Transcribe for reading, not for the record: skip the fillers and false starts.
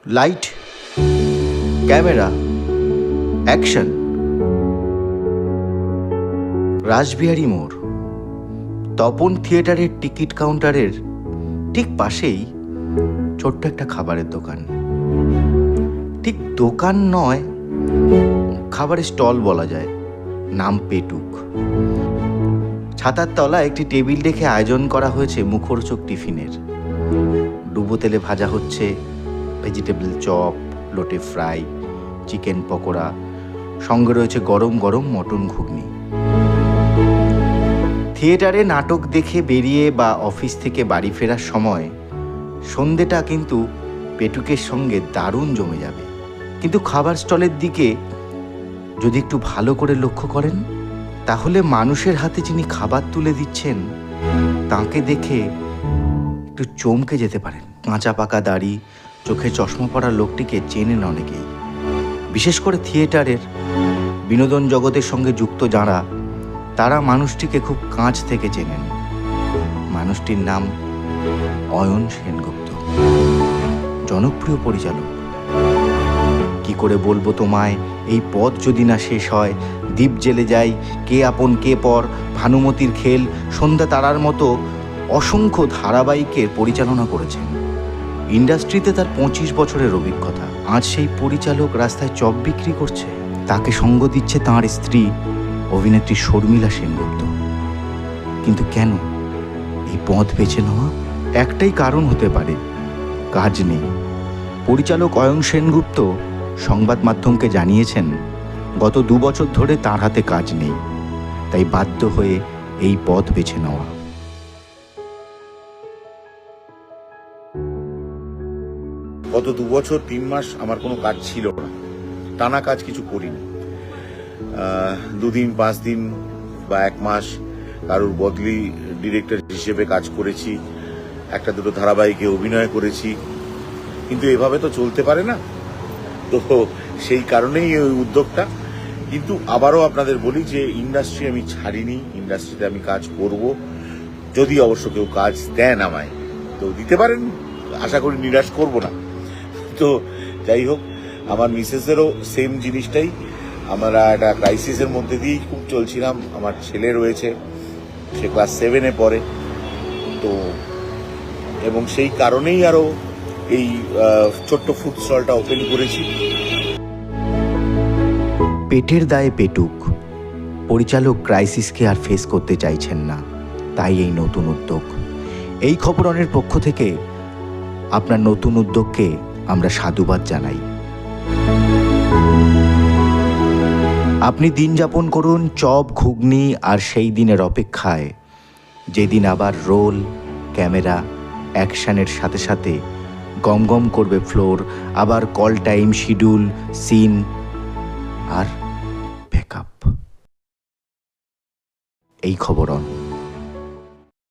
Light, camera, action. Rashbehari মোড়, তপন থিয়েটারের ticket কাউন্টারের ঠিক পাশেই ছোট্ট একটা খাবারের দোকান। ঠিক দোকান নয়, খাবারের স্টল বলা যায়। নাম পেটুক। ছাতার তলায় একটি টেবিল রেখে আয়োজন করা হয়েছে মুখরোচক টিফিনের। ডুবো তেলে ভাজা হচ্ছে ভেজিটেবল চপ, লোটে ফ্রাই, চিকেন পকোড়া, সঙ্গে রয়েছে গরম গরম মটন ঘুগনি। থিয়েটারে নাটক দেখে বেরিয়ে বা অফিস থেকে বাড়ি ফেরার সময় সন্ধেটা কিন্তু পেটুকের সঙ্গে দারুণ জমে যাবে। কিন্তু খাবার স্টলের দিকে যদি একটু ভালো করে লক্ষ্য করেন, তাহলে মানুষের হাতে যিনি খাবার তুলে দিচ্ছেন তাকে দেখে একটু চমকে যেতে পারেন। কাঁচা পাকা দাড়ি, চোখে চশমা পরা লোকটিকে চেনেন অনেকেই। বিশেষ করে থিয়েটারের বিনোদন জগতের সঙ্গে যুক্ত যাঁরা, তারা মানুষটিকে খুব কাছ থেকে চেনেন। মানুষটির নাম অয়ন সেনগুপ্ত, জনপ্রিয় পরিচালক। কি করে বলবো তোমায়, এই পথ যদি না শেষ হয়, দ্বীপ জেলে যায়, কে আপন কে পর, ভানুমতির খেল, সন্ধ্যা তারার মতো অসংখ্য ধারাবাহিকের পরিচালনা করেছেন। ইন্ডাস্ট্রিতে তার 25 বছরের অভিজ্ঞতা। আজ সেই পরিচালক রাস্তায় চপ বিক্রি করছে। তাকে সঙ্গ দিচ্ছে তাঁর স্ত্রী অভিনেত্রী শর্মিলা সেনগুপ্ত। কিন্তু কেন এই পথ বেছে নেওয়া? একটাই কারণ হতে পারে, কাজ নেই। পরিচালক অয়ন সেনগুপ্ত সংবাদ মাধ্যমকে জানিয়েছেন, গত 2 বছর ধরে তার হাতে কাজ নেই, তাই বাধ্য হয়ে এই পথ বেছে নেওয়া। গত 2 বছর 3 মাস আমার কোনো কাজ ছিল না, টানা কাজ কিছু করিনি। 2 দিন 5 দিন বা 1 মাস কারোর বদলি ডিরেক্টর হিসেবে কাজ করেছি, 1-2 ধারাবাহিকে অভিনয় করেছি। কিন্তু এভাবে তো চলতে পারে না, তো সেই কারণেই ওই উদ্যোগটা। কিন্তু আবারও আপনাদের বলি যে ইন্ডাস্ট্রি আমি ছাড়িনি, ইন্ডাস্ট্রিতে আমি কাজ করব। যদি অবশ্য কেউ কাজ দেন আমায়, তো দিতে পারেন, আশা করি নিরাশ করব না। তো যাই হোক, আমার মিসেসেরও সেম জিনিসটাই, আমরা একটা ক্রাইসিসের মধ্যে দিয়েই খুব চলছিলাম। আমার ছেলে রয়েছে, সে ক্লাস 7-এ পড়ে, তো এবং সেই কারণেই আরও এই ছোট্ট ফুড স্টলটা ওপেন করেছি। পেটের দায়ে পেটুক। পরিচালক ক্রাইসিসকে আর ফেস করতে চাইছেন না, তাই এই নতুন উদ্যোগ। এই খবরনের পক্ষ থেকে আপনার নতুন উদ্যোগকে আমরা সাধুবাদ জানাই। আপনি দিন যাপন করুন চপ, ঘুগনি আর সেই দিনের অপেক্ষায়, যেদিন আবার রোল, ক্যামেরা, অ্যাকশনের সাথে সাথে গমগম করবে ফ্লোর, আবার কল টাইম, শিডিউল, সিন আর ব্যাকআপ। এই খবরন।